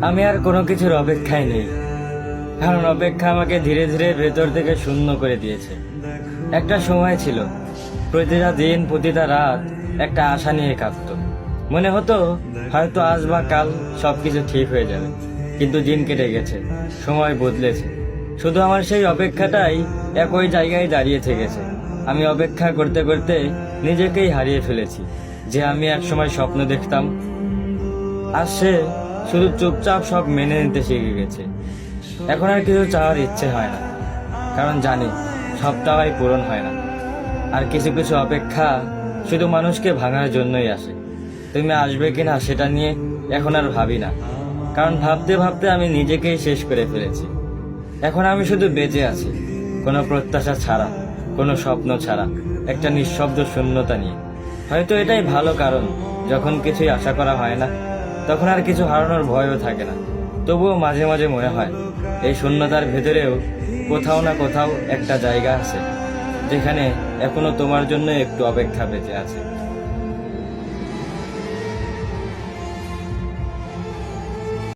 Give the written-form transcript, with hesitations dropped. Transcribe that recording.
আমি আর কোনো কিছুর অপেক্ষায় নেই, কারণ অপেক্ষা আমাকে ধীরে ধীরে ভেতর থেকে শূন্য করে দিয়েছে। একটা সময় ছিল, প্রতিটা দিন প্রতিটা রাত একটা আশা নিয়ে কাঁপতো। মনে হতো হয়তো আজ বা কাল সবকিছু ঠিক হয়ে যাবে, কিন্তু দিন কেটে গেছে, সময় বদলেছে, শুধু আমার সেই অপেক্ষাটাই একই জায়গায় দাঁড়িয়ে থেকেছে। আমি অপেক্ষা করতে করতে নিজেকেই হারিয়ে ফেলেছি। যে আমি একসময় স্বপ্ন দেখতাম, আর সে শুধু চুপচাপ সব মেনে নিতে শিখে গেছে। এখন আর কিছু চাওয়ার ইচ্ছে হয় না, কারণ জানি সব চাওয়াই পূরণ হয় না। আর কিছু কিছু অপেক্ষা শুধু মানুষকে ভাঙার জন্যই আসে। তুমি আসবে কিনা সেটা নিয়ে এখন আর ভাবি না, কারণ ভাবতে ভাবতে আমি নিজেকেই শেষ করে ফেলেছি। এখন আমি শুধু বেঁচে আছি, কোনো প্রত্যাশা ছাড়া, কোনো স্বপ্ন ছাড়া, একটা নিঃশব্দ শূন্যতা নিয়ে। হয়তো এটাই ভালো, কারণ যখন কিছুই আশা করা হয় না, তখন আর কিছু হারানোর ভয়ও থাকে না। তবুও মাঝে মাঝে মনে হয় এই শূন্যতার ভেতরেও কোথাও না কোথাও একটা জায়গা আছে, যেখানে এখনো তোমার জন্য একটু অপেক্ষা বেঁচে আছে।